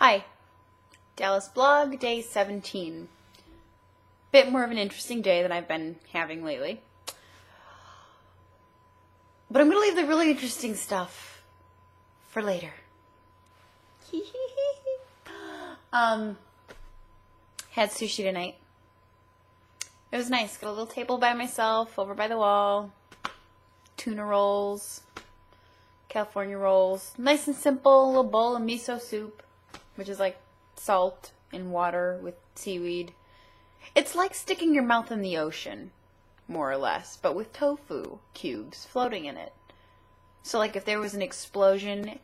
Hi, Dallas Blog, day 17. Bit more of an interesting day than I've been having lately. But I'm going to leave the really interesting stuff for later. Had sushi tonight. It was nice. Got a little table by myself over by the wall. Tuna rolls. California rolls. Nice and simple. A little bowl of miso soup, which is like salt and water with seaweed. It's like sticking your mouth in the ocean, more or less, but with tofu cubes floating in it. So like if there was an explosion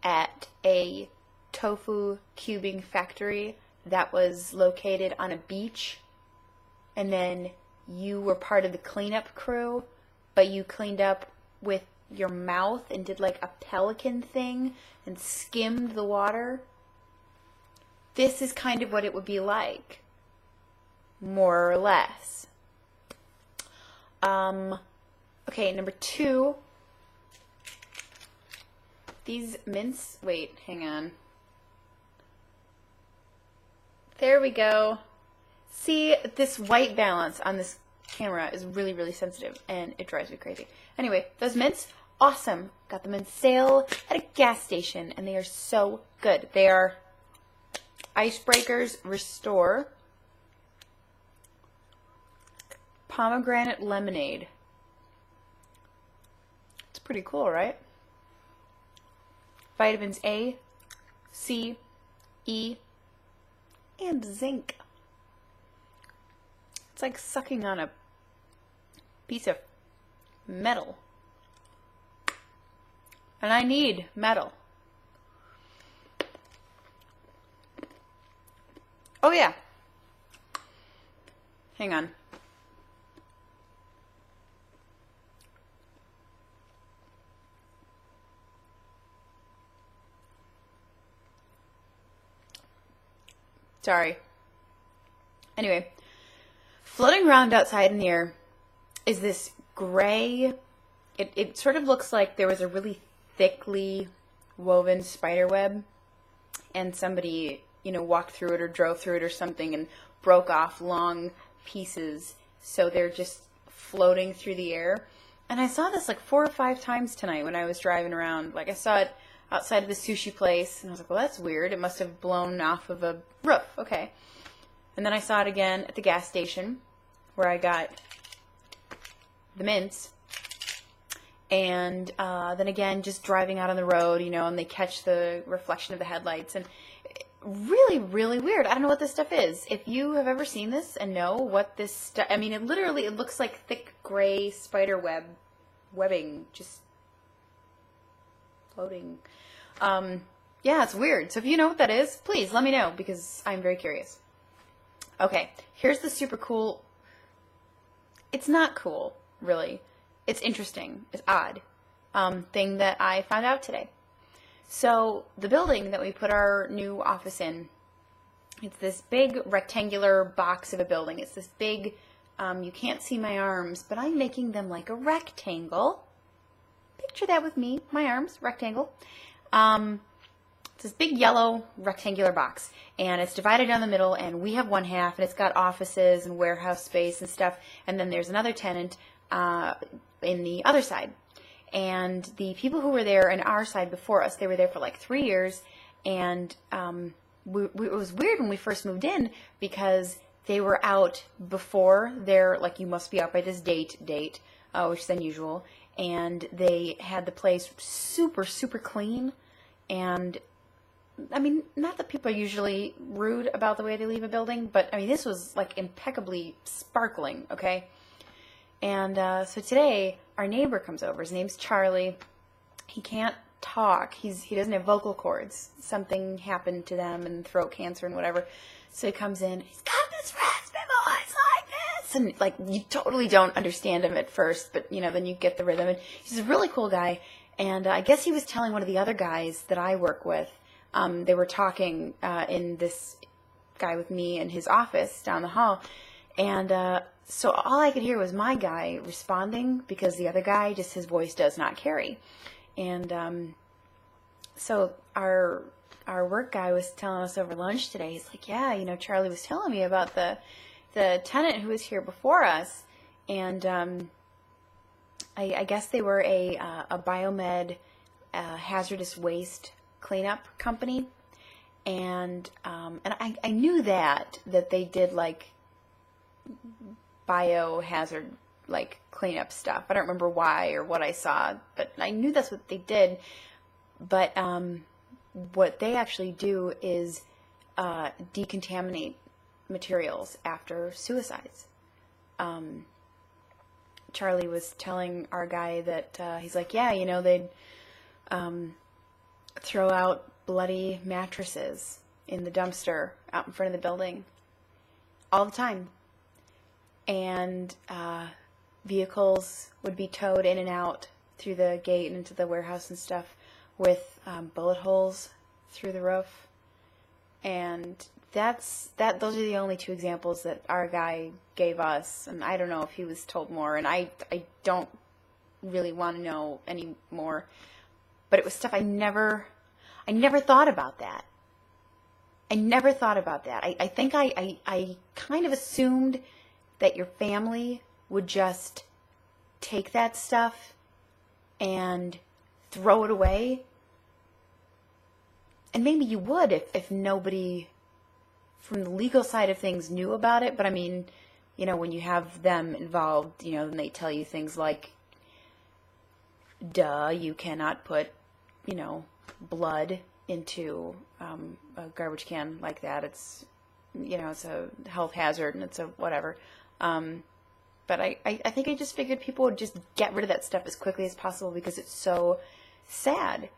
at a tofu cubing factory that was located on a beach, and then you were part of the cleanup crew, but you cleaned up with your mouth and did like a pelican thing and skimmed the water. This is kind of what it would be like, more or less. Okay, number 2. These mints, wait, hang on. There we go. See, this white balance on this camera is really, really sensitive, and it drives me crazy. Anyway, those mints, awesome. Got them in sale at a gas station, and they are so good. They are Icebreakers Restore Pomegranate Lemonade. It's pretty cool, right? Vitamins A, C, E, and zinc. It's like sucking on a piece of metal. And I need metal. Oh yeah. Hang on. Sorry. Anyway, floating around outside in the air is this gray, it sort of looks like there was a really thickly woven spider web and somebody, walked through it or drove through it or something and broke off long pieces, so they're just floating through the air. And I saw this like 4 or 5 times tonight when I was driving around. Like I saw it outside of the sushi place, and I was like, well, that's weird. It must have blown off of a roof. Okay. And then I saw it again at the gas station where I got the mints. And then again, just driving out on the road, and they catch the reflection of the headlights. And really, really weird. I don't know what this stuff is. If you have ever seen this and know what this stuff, I mean, it looks like thick gray spider webbing, just floating. Yeah, it's weird. So if you know what that is, please let me know because I'm very curious. Okay, here's the super cool. It's not cool, really. It's interesting. It's odd. Thing that I found out today. So the building that we put our new office in, it's this big rectangular box of a building. It's this big, you can't see my arms, but I'm making them like a rectangle. Picture that with me, my arms, rectangle. It's this big yellow rectangular box, and it's divided down the middle, and we have one half, and it's got offices and warehouse space and stuff, and then there's another tenant in the other side. And the people who were there on our side before us, they were there for like 3 years, and it was weird when we first moved in because they were out before their, like, you must be out by this date, which is unusual, and they had the place super, super clean. And I mean, not that people are usually rude about the way they leave a building, but I mean, this was like impeccably sparkling, okay? And so today, our neighbor comes over. His name's Charlie. He can't talk. He doesn't have vocal cords. Something happened to them and throat cancer and whatever. So he comes in. He's got this raspy voice like this. And like, you totally don't understand him at first, but then you get the rhythm. And he's a really cool guy. And I guess he was telling one of the other guys that I work with. They were talking in this guy with me in his office down the hall. And so all I could hear was my guy responding because the other guy, just his voice does not carry. And so our our work guy was telling us over lunch today. He's like, yeah, you know, Charlie was telling me about the tenant who was here before us, and I guess they were a biomed hazardous waste cleanup company, and I knew that they did like biohazard like cleanup stuff. I don't remember why or what I saw, but I knew that's what they did. But what they actually do is decontaminate materials after suicides. Charlie was telling our guy that he's like, yeah, you know, they'd throw out bloody mattresses in the dumpster out in front of the building all the time. And vehicles would be towed in and out through the gate and into the warehouse and stuff with bullet holes through the roof. And those are the only two examples that our guy gave us, and I don't know if he was told more, and I don't really want to know any more. But it was stuff I never thought about that. I never thought about that. I think I kind of assumed that your family would just take that stuff and throw it away. And maybe you would if nobody from the legal side of things knew about it. But I mean, you know, when you have them involved, you know, then they tell you things like, duh, you cannot put, you know, blood into a garbage can like that. It's, you know, it's a health hazard and it's a whatever. But I think I just figured people would just get rid of that stuff as quickly as possible because it's so sad.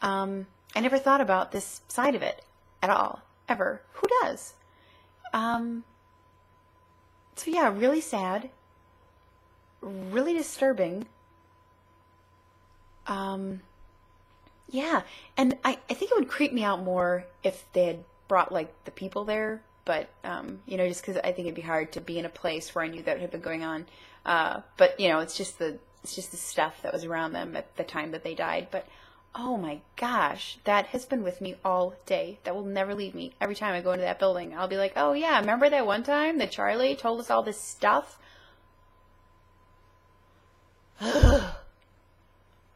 I never thought about this side of it at all, ever. Who does? So yeah, really sad, really disturbing. Yeah, and I think it would creep me out more if they had brought like the people there, but you know, just because I think it'd be hard to be in a place where I knew that had been going on. But you know, it's just the stuff that was around them at the time that they died. But oh my gosh, that has been with me all day. That will never leave me. Every time I go into that building, I'll be like, oh yeah, remember that one time that Charlie told us all this stuff?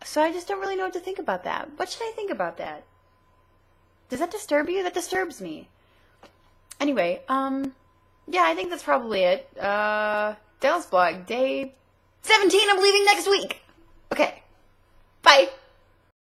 So I just don't really know what to think about that. What should I think about that? Does that disturb you? That disturbs me. Anyway, yeah, I think that's probably it. Dallas Blog, day 17, I'm leaving next week. Okay, bye.